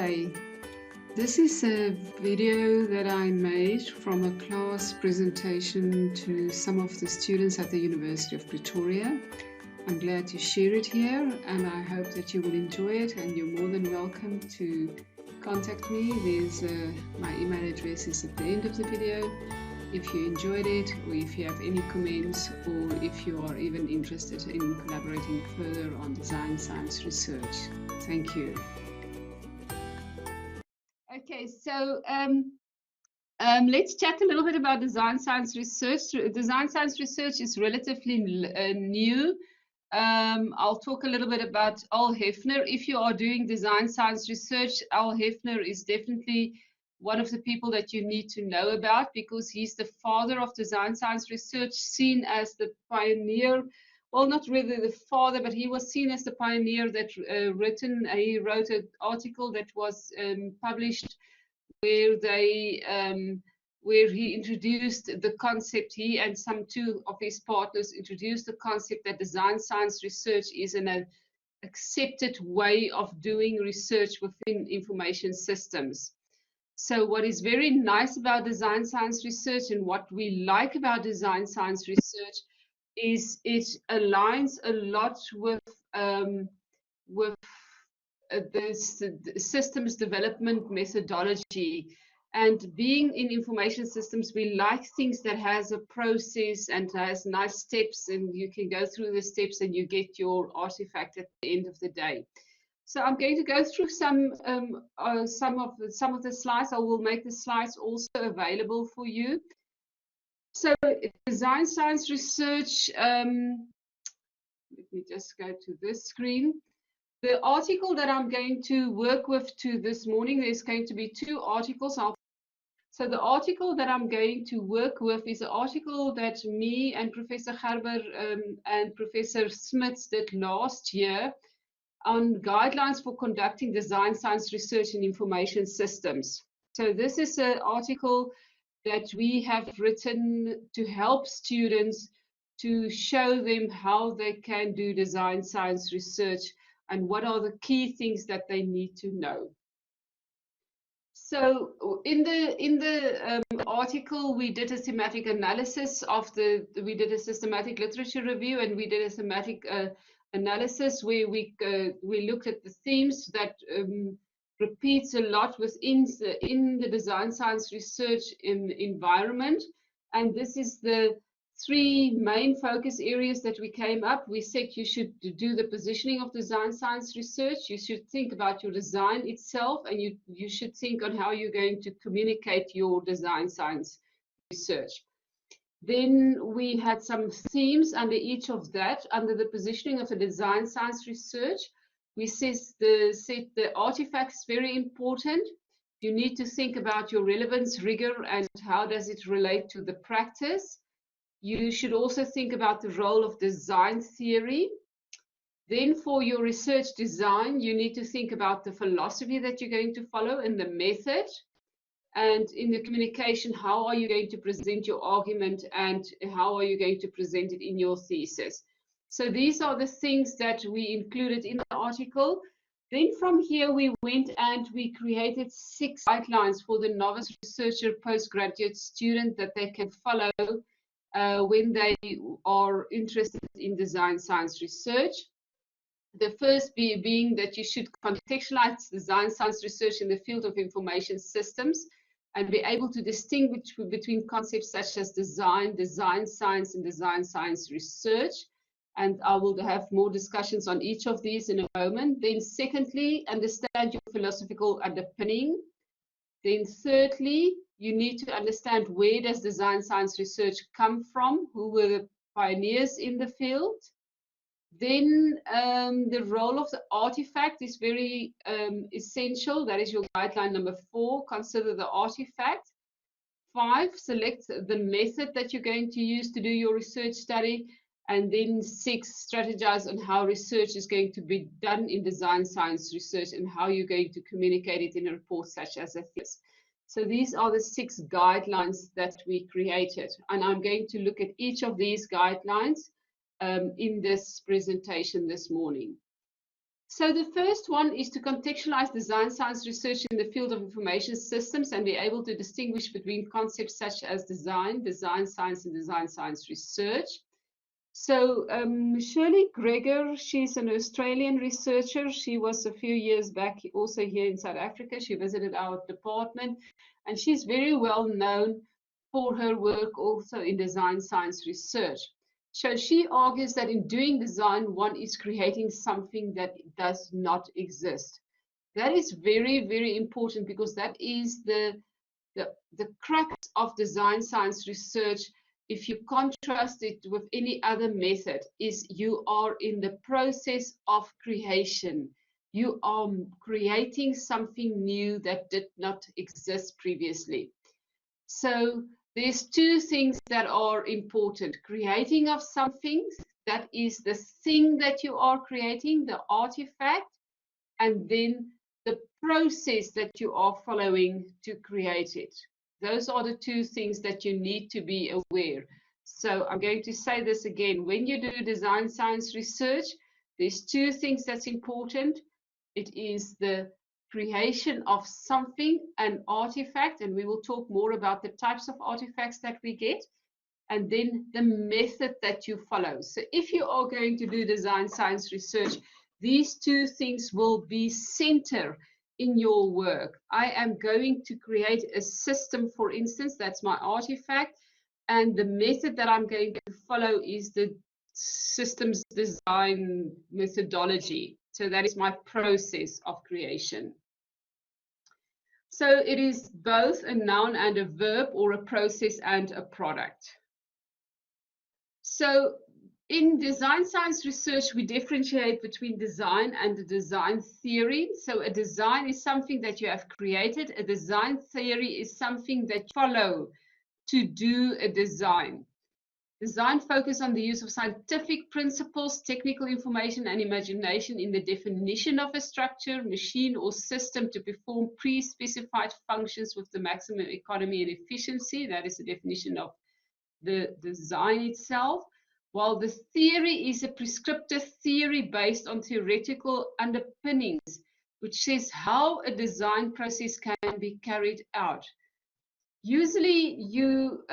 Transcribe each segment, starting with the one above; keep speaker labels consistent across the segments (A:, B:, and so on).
A: Okay, this is a video that I made from a class presentation to some of the students at the University of Pretoria. I'm glad to share it here and I hope that you will enjoy it, and you're more than welcome to contact me. My email address is at the end of the video. If you enjoyed it, or if you have any comments, or if you are even interested in collaborating further on design science research. Thank you. Okay, so let's chat a little bit about design science research. Design science research is relatively new. I'll talk a little bit about Al Hefner. If you are doing design science research, Al Hefner is definitely one of the people that you need to know about, because he's the father of design science research, seen as the pioneer. Well, not really the father, but he was seen as the pioneer that he wrote an article that was published where he introduced the concept. He and two of his partners introduced the concept that design science research is an accepted way of doing research within information systems. So what is very nice about design science research, and what we like about design science research, is it aligns a lot with the systems development methodology. And being in information systems, we like things that has a process and has nice steps, and you can go through the steps and you get your artifact at the end of the day. So I'm going to go through some of the slides. I will make the slides also available for you. So design science research, let me just go to this screen. The article that I'm going to work with this morning, there's going to be two articles. So the article that I'm going to work with is an article that me and Professor Gerber and Professor Smits did last year on guidelines for conducting design science research in information systems. So this is an article that we have written to help students, to show them how they can do design science research and what are the key things that they need to know. So in the article, we did a thematic analysis of we did a systematic literature review, and we did a thematic analysis where we looked at the themes that repeats a lot within the design science research environment. And this is the three main focus areas that we came up. We said you should do the positioning of design science research. You should think about your design itself, and you should think on how you're going to communicate your design science research. Then we had some themes under each of that. Under the positioning of the design science research, we said the artifact is very important. You need to think about your relevance, rigor, and how does it relate to the practice. You should also think about the role of design theory. Then for your research design, you need to think about the philosophy that you're going to follow and the method. And in the communication, how are you going to present your argument, and how are you going to present it in your thesis? So these are the things that we included in the article. Then from here, we went and we created 6 guidelines for the novice researcher postgraduate student that they can follow when they are interested in design science research. The first being that you should contextualize design science research in the field of information systems, and be able to distinguish between concepts such as design, design science, and design science research. And I will have more discussions on each of these in a moment. Then secondly, understand your philosophical underpinning. Then thirdly, you need to understand where does design science research come from, who were the pioneers in the field. Then the role of the artifact is very essential. That is your guideline number 4. Consider the artifact. 5, select the method that you're going to use to do your research study. And then 6, strategize on how research is going to be done in design science research and how you're going to communicate it in a report such as a thesis. So these are the 6 guidelines that we created. And I'm going to look at each of these guidelines in this presentation this morning. So the first one is to contextualize design science research in the field of information systems and be able to distinguish between concepts such as design, design science, and design science research. So Shirley Gregor, she's an Australian researcher. She was a few years back also here in South Africa. She visited our department, and she's very well known for her work also in design science research. So she argues that in doing design, one is creating something that does not exist. That is very, very important because that is the crux of design science research. If you contrast it with any other method, is you are in the process of creation. You are creating something new that did not exist previously. So there's two things that are important. Creating of something, that is the thing that you are creating, the artifact, and then the process that you are following to create it. Those are the two things that you need to be aware. So I'm going to say this again. When you do design science research, there's two things that's important. It is the creation of something, an artifact, and we will talk more about the types of artifacts that we get, and then the method that you follow. So if you are going to do design science research, these two things will be center in your work. I am going to create a system, for instance, that's my artifact, and the method that I'm going to follow is the systems design methodology. So that is my process of creation. So it is both a noun and a verb, or a process and a product. So in design science research, we differentiate between design and the design theory. So a design is something that you have created. A design theory is something that you follow to do a design. Design focuses on the use of scientific principles, technical information, and imagination in the definition of a structure, machine, or system to perform pre-specified functions with the maximum economy and efficiency. That is the definition of the design itself, while the theory is a prescriptive theory based on theoretical underpinnings, which says how a design process can be carried out. Usually you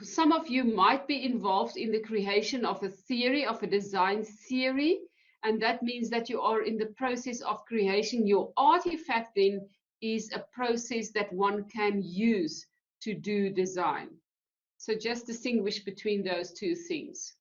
A: some of you might be involved in the creation of a theory, of a design theory, and that means that you are in the process of creation. Your artifact then is a process that one can use to do design. So just distinguish between those two things.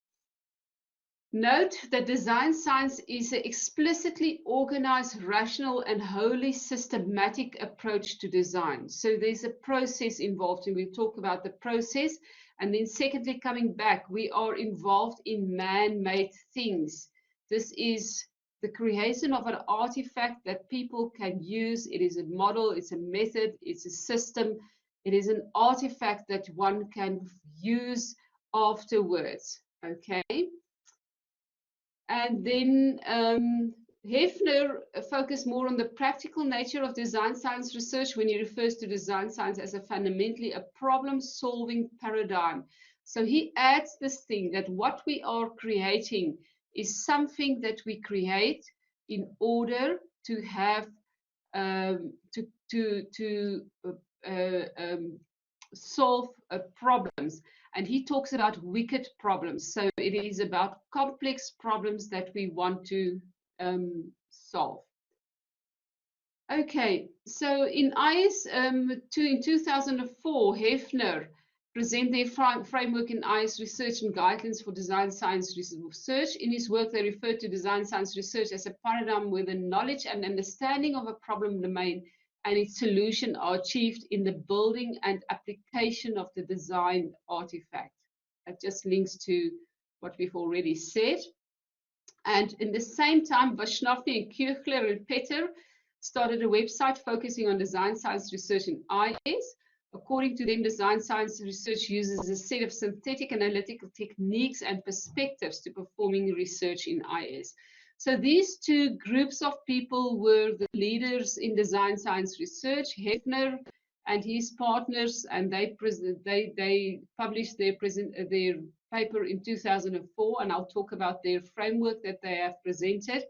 A: Note that design science is an explicitly organized, rational, and wholly systematic approach to design. So there's a process involved, and we'll talk about the process. And then secondly, coming back, we are involved in man-made things. This is the creation of an artifact that people can use. It is a model, it's a method, it's a system. It is an artifact that one can use afterwards, okay? And then Hefner focused more on the practical nature of design science research when he refers to design science as a fundamentally a problem-solving paradigm. So he adds this thing that what we are creating is something that we create in order to have solve problems. And he talks about wicked problems. So it is about complex problems that we want to solve. Okay, so in IS in 2004, Hefner present their framework in IS research and guidelines for design science research. In his work, they refer to design science research as a paradigm where the knowledge and understanding of a problem domain and its solution are achieved in the building and application of the design artifact. That just links to what we've already said. And in the same time, Vaishnavi and Kirchler and Petter started a website focusing on design science research in IS. According to them, design science research uses a set of synthetic analytical techniques and perspectives to performing research in IS. So these two groups of people were the leaders in design science research, Hefner and his partners, and they published their paper in 2004, and I'll talk about their framework that they have presented.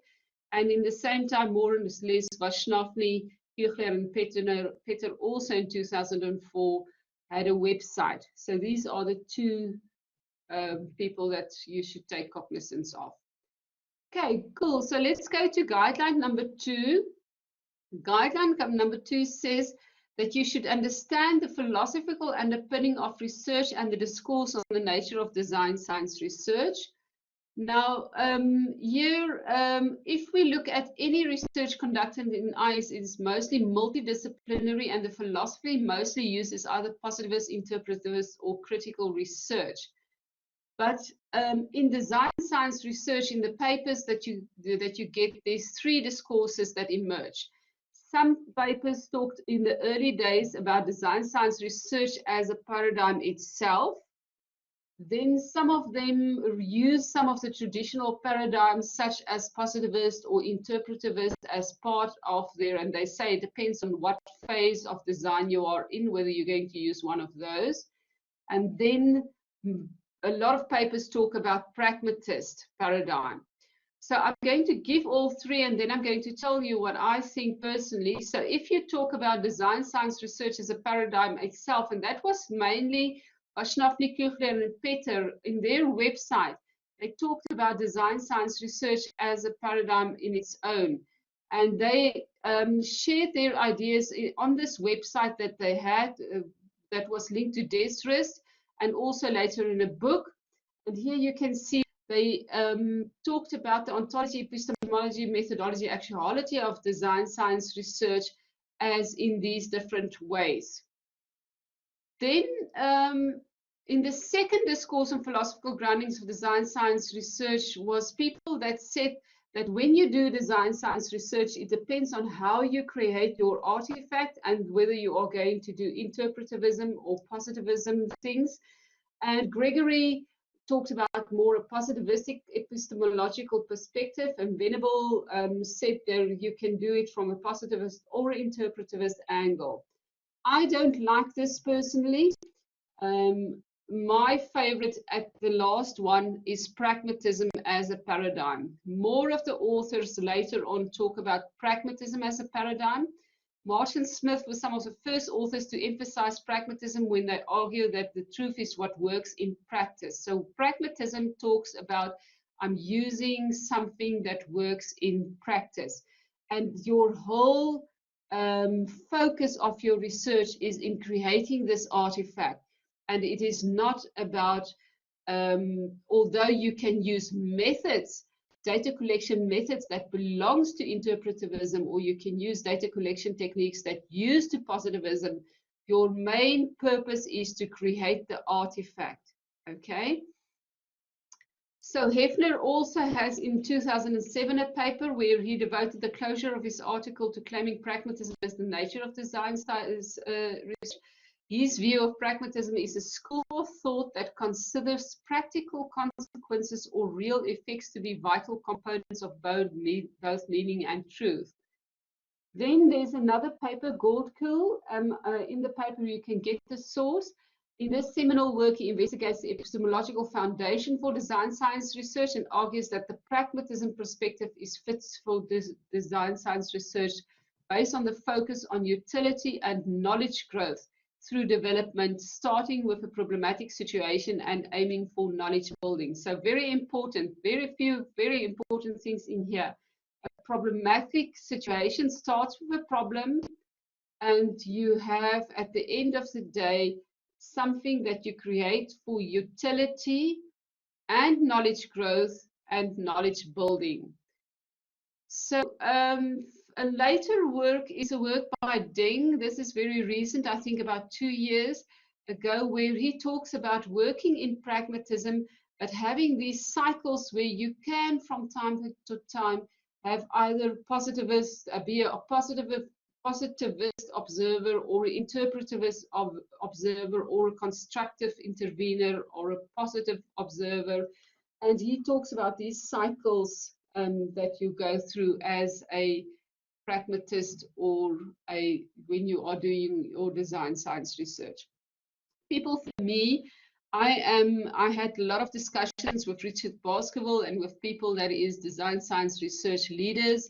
A: And in the same time, more or less, Varshnavny, Kuchler, and Peter also in 2004 had a website. So these are the two people that you should take cognizance of. Okay, cool. So let's go to guideline number 2. Guideline number 2 says that you should understand the philosophical underpinning of research and the discourse on the nature of design science research. Now, here, if we look at any research conducted in IS, it is mostly multidisciplinary, and the philosophy mostly used is either positivist, interpretivist, or critical research. But in design science research, in the papers that you get, there's 3 discourses that emerge. Some papers talked in the early days about design science research as a paradigm itself. Then some of them use some of the traditional paradigms, such as positivist or interpretivist, as part of their, and they say it depends on what phase of design you are in, whether you're going to use one of those. And then a lot of papers talk about pragmatist paradigm. So I'm going to give all 3, and then I'm going to tell you what I think personally. So if you talk about design science research as a paradigm itself, and that was mainly Varshnavny, Kuchler, and Peter in their website, they talked about design science research as a paradigm in its own. And they shared their ideas on this website that they had that was linked to Desrist, and also later in a book. And here you can see they talked about the ontology, epistemology, methodology, actuality of design science research as in these different ways. Then in the second discourse on philosophical groundings of design science research was people that said that when you do design science research, it depends on how you create your artifact and whether you are going to do interpretivism or positivism things. And Gregory talked about more a positivistic epistemological perspective, and Venable said that you can do it from a positivist or interpretivist angle. I don't like this personally. My favorite at the last one is pragmatism as a paradigm. More of the authors later on talk about pragmatism as a paradigm. Martin Smith was some of the first authors to emphasize pragmatism when they argue that the truth is what works in practice. So pragmatism talks about I'm using something that works in practice. And your whole focus of your research is in creating this artifact. And it is not about, although you can use methods, data collection methods that belongs to interpretivism, or you can use data collection techniques that use to positivism, your main purpose is to create the artifact, okay? So Hefner also has in 2007 a paper where he devoted the closure of his article to claiming pragmatism as the nature of design science research. His view of pragmatism is a school of thought that considers practical consequences or real effects to be vital components of both meaning and truth. Then there's another paper, Goldkuhl. In the paper you can get the source. In this seminal work, he investigates the epistemological foundation for design science research and argues that the pragmatism perspective is fit for design science research based on the focus on utility and knowledge growth through development, starting with a problematic situation and aiming for knowledge building. So very important, very important things in here. A problematic situation starts with a problem, and you have, at the end of the day, something that you create for utility and knowledge growth and knowledge building. So a later work is a work by Deng. This is very recent, I think about 2 years ago, where he talks about working in pragmatism, but having these cycles where you can, from time to time, have either positivist, be a positivist observer, or an interpretivist observer, or a constructive intervener, or a positive observer. And he talks about these cycles that you go through as a pragmatist or when you are doing your design science research. People, for me, I had a lot of discussions with Richard Baskerville and with people that is design science research leaders.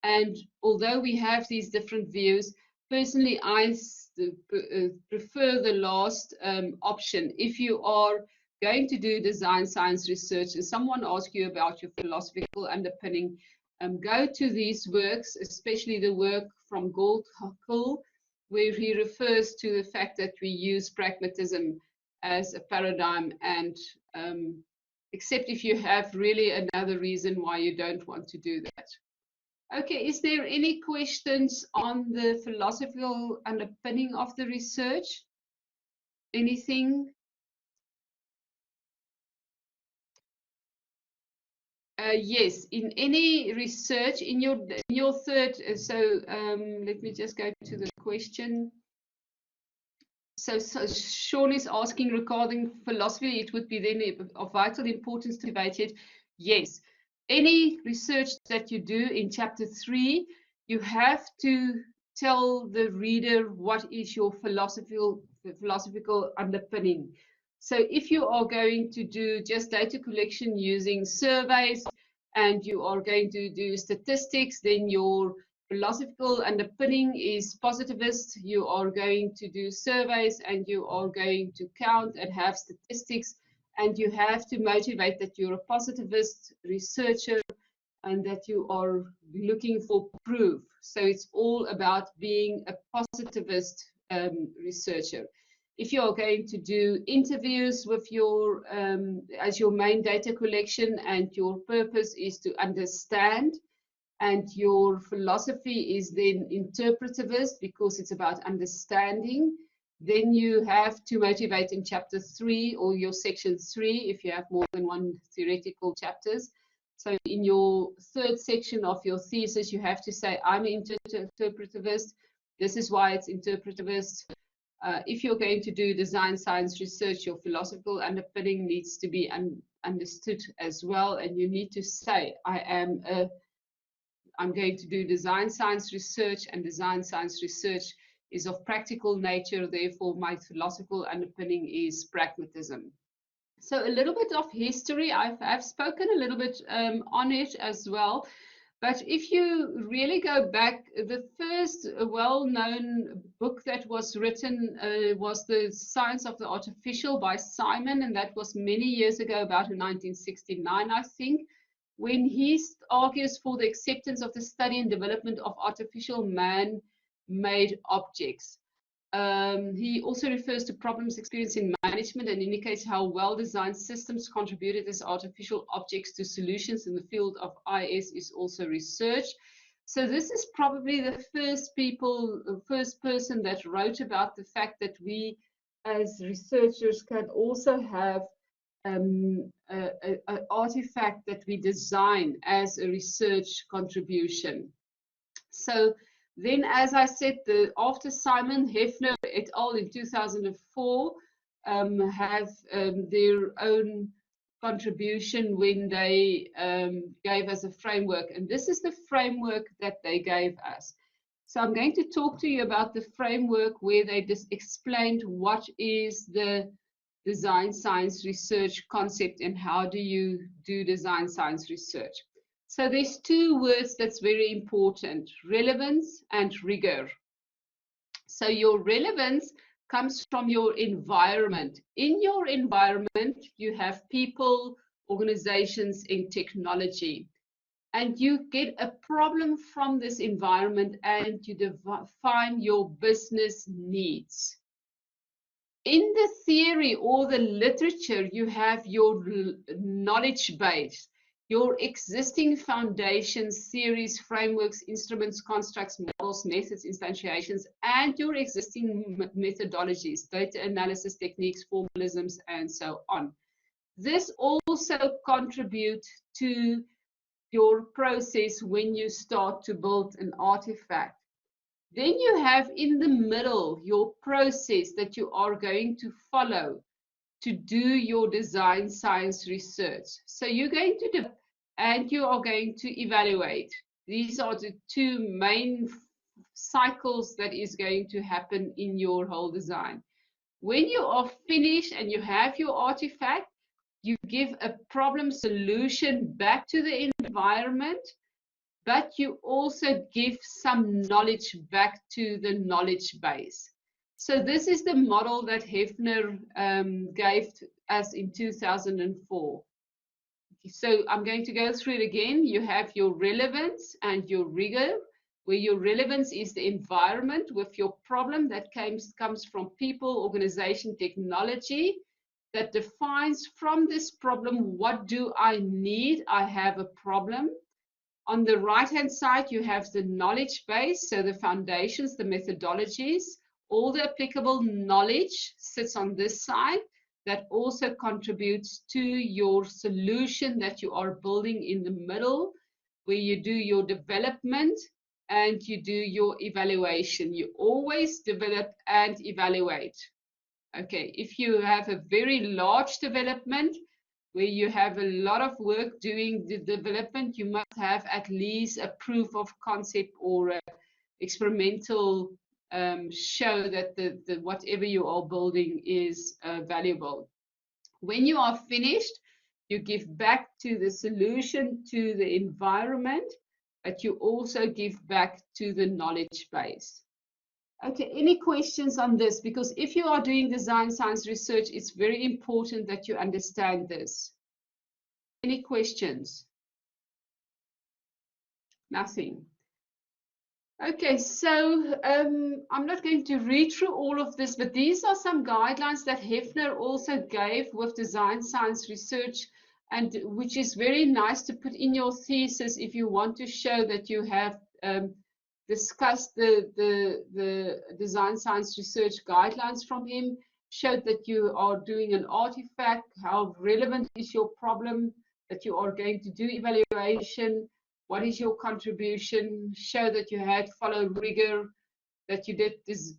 A: And although we have these different views, personally, prefer the last option. If you are going to do design science research and someone asks you about your philosophical underpinning, go to these works, especially the work from Goldhill, where he refers to the fact that we use pragmatism as a paradigm, and except if you have really another reason why you don't want to do that. Okay, is there any questions on the philosophical underpinning of the research? Anything? Yes, in any research, in your third, let me just go to the question. So Sean is asking regarding philosophy, it would be then of vital importance to debate it. Yes, any research that you do in chapter 3, you have to tell the reader what is your philosophical underpinning. So if you are going to do just data collection using surveys and you are going to do statistics, then your philosophical underpinning is positivist. You are going to do surveys and you are going to count and have statistics, and you have to motivate that you're a positivist researcher and that you are looking for proof. So it's all about being a positivist researcher. If you are going to do interviews with your as your main data collection and your purpose is to understand, and your philosophy is then interpretivist because it's about understanding, then you have to motivate in chapter 3 or your section 3 if you have more than one theoretical chapters. So in your third section of your thesis, you have to say, I'm an interpretivist. This is why it's interpretivist. If you're going to do design science research, your philosophical underpinning needs to be understood as well. And you need to say, I'm going to do design science research, and design science research is of practical nature. Therefore, my philosophical underpinning is pragmatism. So a little bit of history. I've spoken a little bit on it as well. But if you really go back, the first well-known book that was written was The Science of the Artificial by Simon, and that was many years ago, about in 1969, I think, when he argues for the acceptance of the study and development of artificial man-made objects. He also refers to problems experienced in management and indicates how well-designed systems contributed as artificial objects to solutions in the field of IS is also researched. So this is probably the first person that wrote about the fact that we as researchers can also have an artifact that we design as a research contribution. So then, as I said, after Simon Hefner et al. In 2004 have their own contribution when they gave us a framework. And this is the framework that they gave us. So I'm going to talk to you about the framework where they just explained what is the design science research concept and how do you do design science research. So there's two words that's very important: relevance and rigor. So your relevance comes from your environment. In your environment, you have people, organizations, and technology. And you get a problem from this environment and you define your business needs. In the theory or the literature, you have your knowledge base, your existing foundations, theories, frameworks, instruments, constructs, models, methods, instantiations, and your existing methodologies, data analysis techniques, formalisms, and so on. This also contributes to your process when you start to build an artifact. Then you have in the middle your process that you are going to follow to do your design science research. So you're going to do and you are going to evaluate. These are the two main cycles that is going to happen in your whole design. When you are finished and you have your artifact, you give a problem solution back to the environment, but you also give some knowledge back to the knowledge base. So this is the model that Hefner gave us in 2004. So I'm going to go through it again. You have your relevance and your rigor, where your relevance is the environment with your problem that comes from people, organization, technology, that defines from this problem, what do I need? I have a problem. On the right-hand side, you have the knowledge base, so the foundations, the methodologies, all the applicable knowledge sits on this side that also contributes to your solution that you are building in the middle, where you do your development and you do your evaluation. You always develop and evaluate. Okay, if you have a very large development, where you have a lot of work doing the development, you must have at least a proof of concept or a experimental show that the whatever you are building is valuable. When you are finished, you give back to the solution, to the environment, but you also give back to the knowledge base. Okay, any questions on this? Because if you are doing design science research, it's very important that you understand this. Any questions? Nothing. Okay, so I'm not going to read through all of this, but these are some guidelines that Hefner also gave with design science research, and which is very nice to put in your thesis if you want to show that you have discussed the design science research guidelines from him, showed that you are doing an artifact, how relevant is your problem, that you are going to do evaluation, what is your contribution, show that you had followed rigor, that you did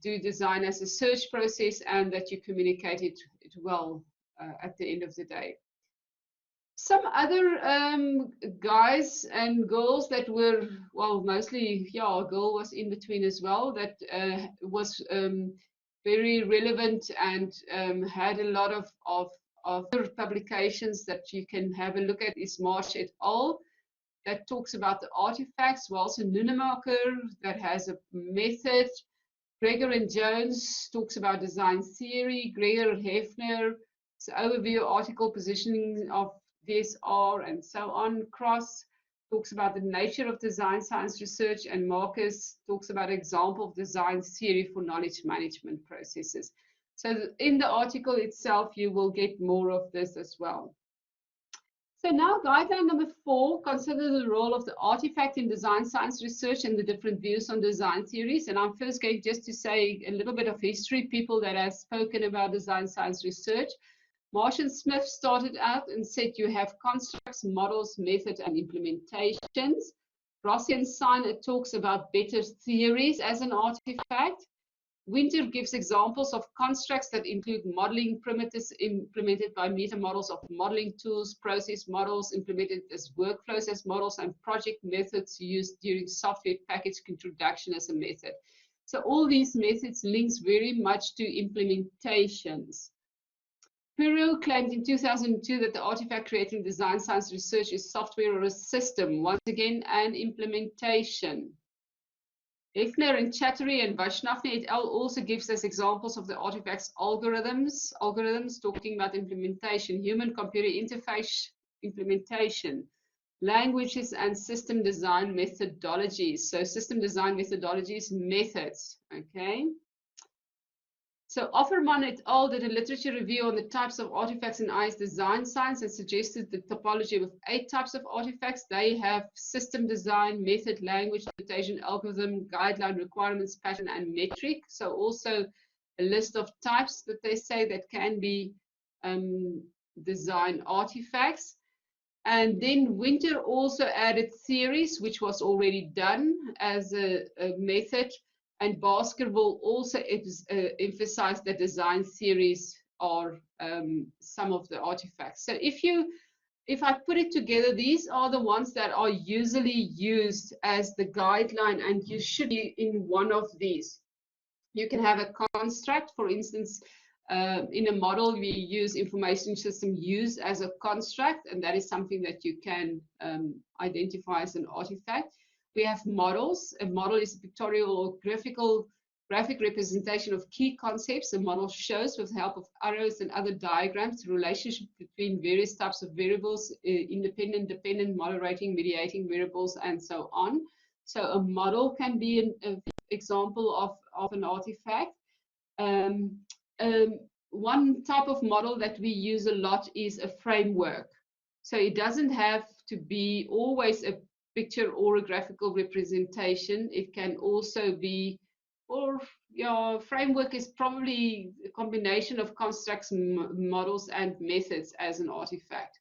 A: do design as a search process, and that you communicated it well at the end of the day. Some other guys and girls that were, well, mostly, yeah, a girl was in between as well, that was very relevant and had a lot of other publications that you can have a look at, is Marsh et al. That talks about the artifacts, Walson Nunemacher that has a method. Gregor and Jones talks about design theory. Gregor and Hefner, so overview article positioning of DSR and so on. Cross talks about the nature of design science research, and Marcus talks about example of design theory for knowledge management processes. So in the article itself, you will get more of this as well. So now guideline number 4, consider the role of the artifact in design science research and the different views on design theories. And I'm first going just to say a little bit of history, people that have spoken about design science research. Marsh and Smith started out and said you have constructs, models, method, and implementations. Rossi and Steiner talks about better theories as an artifact. Winter gives examples of constructs that include modeling primitives implemented by meta models of modeling tools, process models implemented as workflows as models, and project methods used during software package introduction as a method. So all these methods links very much to implementations. Perot claimed in 2002 that the artifact creating design science research is software or a system, once again, an implementation. Hefner and Chattery and Vaishnavani et al. Also gives us examples of the artifact's algorithms talking about implementation, human-computer interface implementation, languages, and system design methodologies. So system design methodologies, methods, okay? So Offerman et al. Did a literature review on the types of artifacts in IS design science and suggested the topology with 8 types of artifacts. They have system design, method, language, notation, algorithm, guideline, requirements, pattern, and metric. So also a list of types that they say that can be design artifacts. And then Winter also added theories, which was already done as a method. And Baskerville also emphasized that design theories are some of the artifacts. So if I put it together, these are the ones that are usually used as the guideline, and you should be in one of these. You can have a construct, for instance, In a model, we use information system use as a construct, and that is something that you can identify as an artifact. We have models. A model is a pictorial or graphic representation of key concepts. A model shows, with the help of arrows and other diagrams, the relationship between various types of variables, independent, dependent, moderating, mediating variables, and so on. So a model can be an example of an artifact. One type of model that we use a lot is a framework. So it doesn't have to be always a picture or a graphical representation. It can also be, or your framework is probably a combination of constructs, models, and methods as an artifact.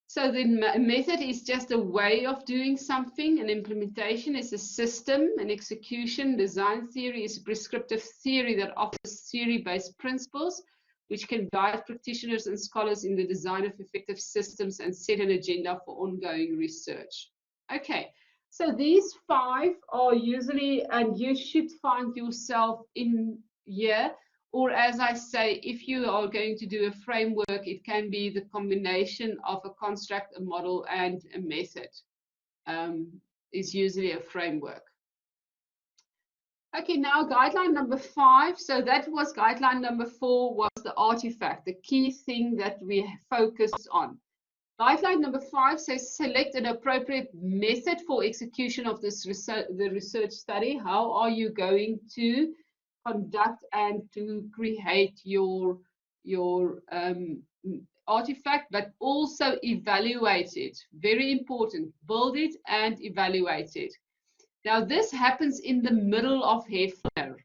A: So the method is just a way of doing something. An implementation is a system. An execution, design theory is a prescriptive theory that offers theory-based principles which can guide practitioners and scholars in the design of effective systems and set an agenda for ongoing research. Okay, so these 5 are usually, and you should find yourself in here. Or as I say, if you are going to do a framework, it can be the combination of a construct, a model, and a method is usually a framework. Okay, now guideline number 5. So that was guideline number 4, was the artifact, the key thing that we focused on. Guideline number 5 says select an appropriate method for execution of this the research study. How are you going to conduct and to create your artifact, but also evaluate it. Very important. Build it and evaluate it. Now this happens in the middle of Hefner.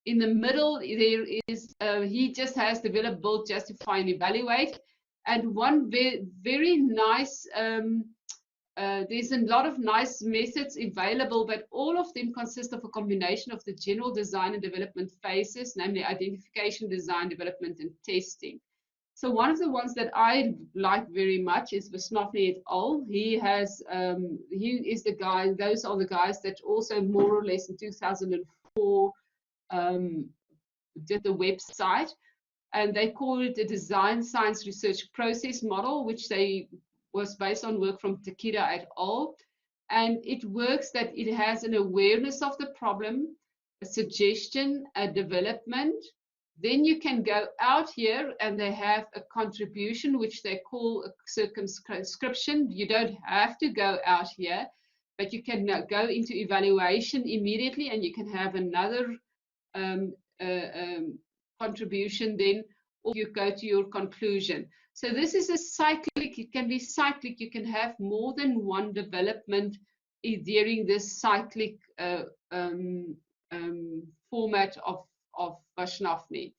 A: In the middle, there is he just has develop, build, justify, and evaluate. And one very nice. There's a lot of nice methods available, but all of them consist of a combination of the general design and development phases, namely identification, design, development, and testing. So one of the ones that I like very much is Vasnofny et al. He is the guy, those are the guys that also more or less in 2004 did the website, and they call it the Design Science Research Process Model, which was based on work from Takeda et al. And it works that it has an awareness of the problem, a suggestion, a development. Then you can go out here and they have a contribution, which they call a circumscription. You don't have to go out here, but you can go into evaluation immediately, and you can have another contribution then, or you go to your conclusion. So this is a cyclic, it can be cyclic, you can have more than one development during this cyclic format of Vasnofny.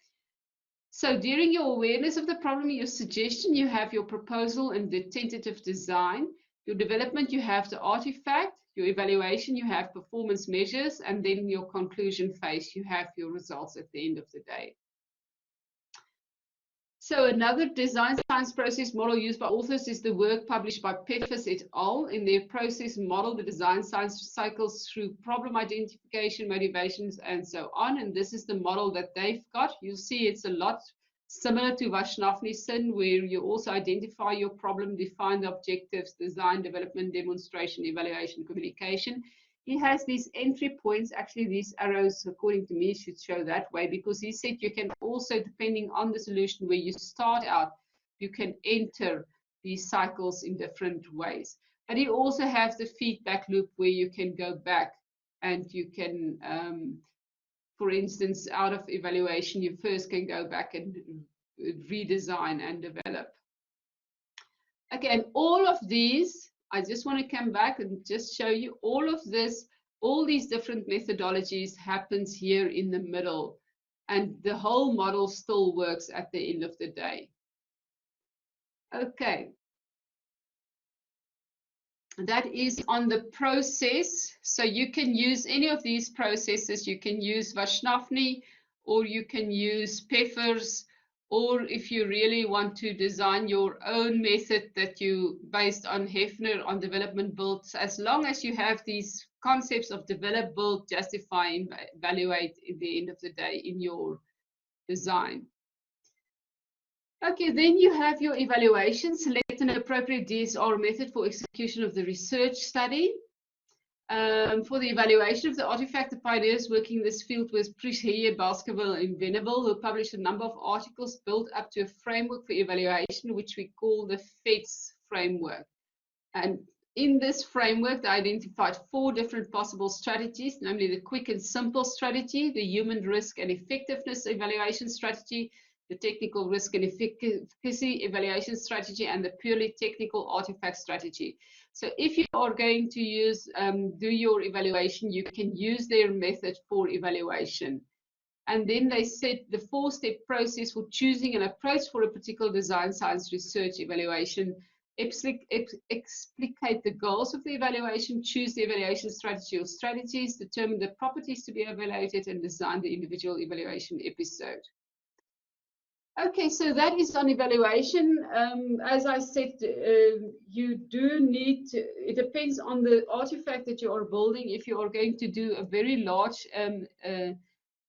A: So during your awareness of the problem, your suggestion, you have your proposal and the tentative design. Your development, you have the artifact. Your evaluation, you have performance measures. And then your conclusion phase, you have your results at the end of the day. So another design science process model used by authors is the work published by Peffers et al. In their process model, the design science cycles through problem identification, motivations, and so on. And this is the model that they've got. You'll see it's a lot similar to Vasnofny's, where you also identify your problem, define the objectives, design, development, demonstration, evaluation, communication. He has these entry points. Actually, these arrows, according to me, should show that way, because he said you can also, depending on the solution where you start out, you can enter these cycles in different ways. But he also has the feedback loop where you can go back and you can, for instance, out of evaluation, you first can go back and redesign and develop. Again, all of these, I just want to come back and just show you all of this, all these different methodologies happens here in the middle, and the whole model still works at the end of the day. Okay. That is on the process. So you can use any of these processes. You can use Vasnofny, or you can use Peffers, or if you really want to design your own method that you based on Hefner, on development builds, as long as you have these concepts of develop, build, justify, and evaluate at the end of the day in your design. Okay, then you have your evaluation. Select an appropriate DSR method for execution of the research study. For the evaluation of the artifact, the pioneers working in this field was Pricheye, Baskerville, and Venable, who published a number of articles built up to a framework for evaluation, which we call the FETS framework. And in this framework, they identified 4 different possible strategies, namely the quick and simple strategy, the human risk and effectiveness evaluation strategy, the technical risk and efficacy evaluation strategy, and the purely technical artifact strategy. So if you are going to use, do your evaluation, you can use their method for evaluation. And then they set the 4-step process for choosing an approach for a particular design science research evaluation. Explicate the goals of the evaluation, choose the evaluation strategy or strategies, determine the properties to be evaluated, and design the individual evaluation episode. Okay, so that is on evaluation. As I said, you do need to, it depends on the artifact that you are building. If you are going to do a very large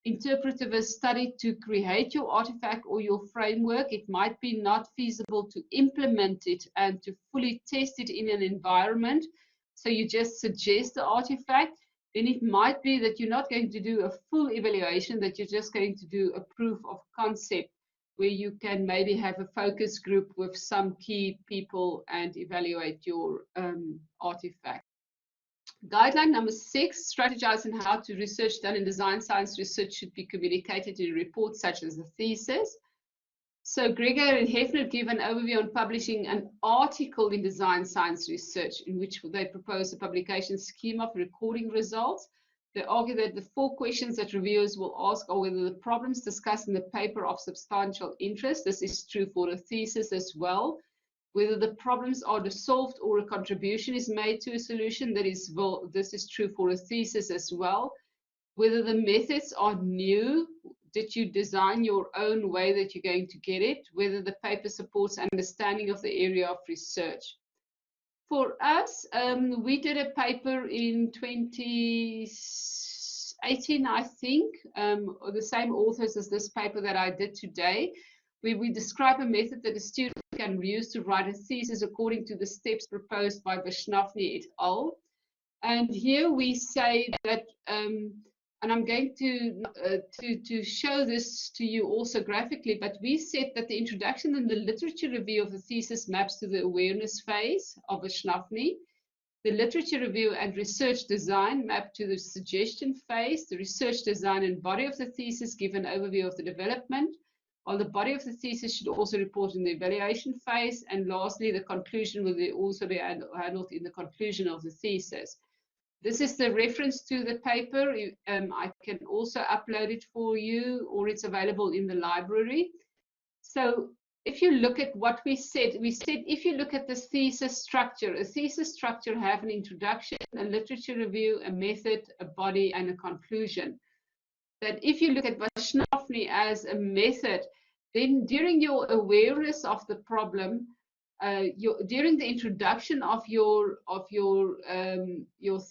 A: interpretive study to create your artifact or your framework, it might be not feasible to implement it and to fully test it in an environment. So you just suggest the artifact. Then it might be that you're not going to do a full evaluation, that you're just going to do a proof of concept where you can maybe have a focus group with some key people and evaluate your artifact. Guideline number 6, strategizing how to research done in design science research should be communicated in reports such as the thesis. So Gregor and Hefner give an overview on publishing an article in design science research in which they propose a publication scheme of recording results. They argue that the 4 questions that reviewers will ask are whether the problems discussed in the paper are of substantial interest. This is true for a thesis as well. Whether the problems are solved or a contribution is made to a solution, this is true for a thesis as well. Whether the methods are new, did you design your own way that you're going to get it? Whether the paper supports understanding of the area of research. For us, we did a paper in 2018, I think, the same authors as this paper that I did today, where we describe a method that a student can use to write a thesis according to the steps proposed by Vaishnavi et al. And here we say that, and I'm going to show this to you also graphically, but we said that the introduction and the literature review of the thesis maps to the awareness phase of Vaishnavi. The literature review and research design map to the suggestion phase. The research design and body of the thesis give an overview of the development, while the body of the thesis should also report in the evaluation phase. And lastly, the conclusion will also be handled in the conclusion of the thesis. This is the reference to the paper. I can also upload it for you, or it's available in the library. So if you look at what we said if you look at the thesis structure, a thesis structure have an introduction, a literature review, a method, a body, and a conclusion. That if you look at Vaishnavi as a method, then during your awareness of the problem, during the introduction of your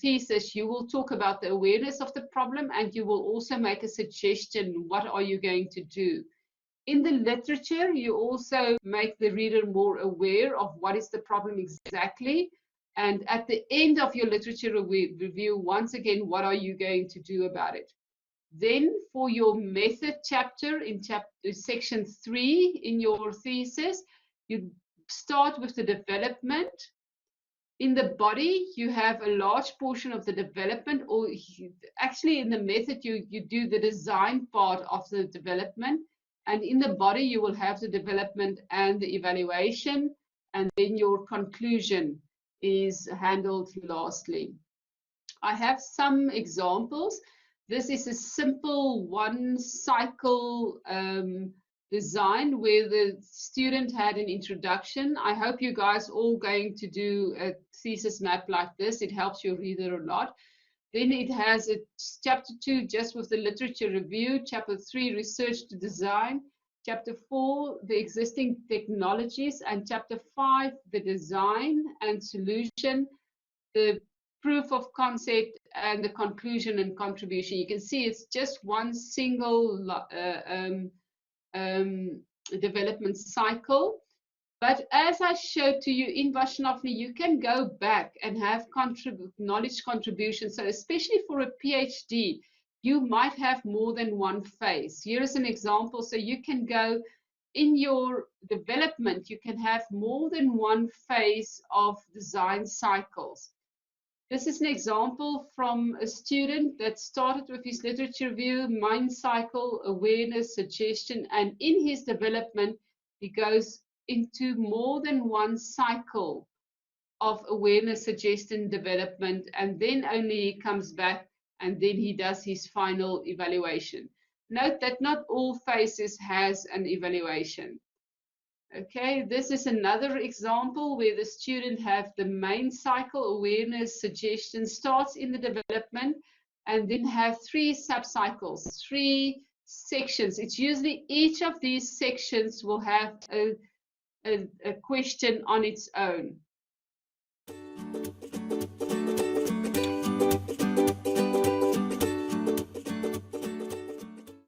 A: thesis, you will talk about the awareness of the problem, and you will also make a suggestion. What are you going to do? In the literature, you also make the reader more aware of what is the problem exactly. And at the end of your literature review, once again, what are you going to do about it? Then for your method chapter, in section 3 in your thesis, you start with the development. In the body, you have a large portion of the development, or actually in the method, you do the design part of the development. And in the body, you will have the development and the evaluation, and then your conclusion is handled lastly. I have some examples. This is a simple 1-cycle design where the student had an introduction. I hope you guys all going to do a thesis map like this. It helps your reader a lot. Then it has a chapter 2 just with the literature review, chapter 3 research to design, chapter 4 the existing technologies, and chapter 5 the design and solution, the proof of concept, and the conclusion and contribution. You can see it's just one single development cycle. But as I showed to you in Vaishnavi, you can go back and have knowledge contribution. So especially for a PhD, you might have more than one phase. Here is an example. So you can go in your development, you can have more than one phase of design cycles. This is an example from a student that started with his literature review, mind cycle, awareness, suggestion, and in his development, he goes into more than one cycle of awareness, suggestion, development, and then only he comes back and then he does his final evaluation. Note that not all phases has an evaluation. Okay, this is another example where the student have the main cycle, awareness, suggestion, starts in the development, and then have 3 subcycles, 3 sections. It's usually each of these sections will have a question on its own.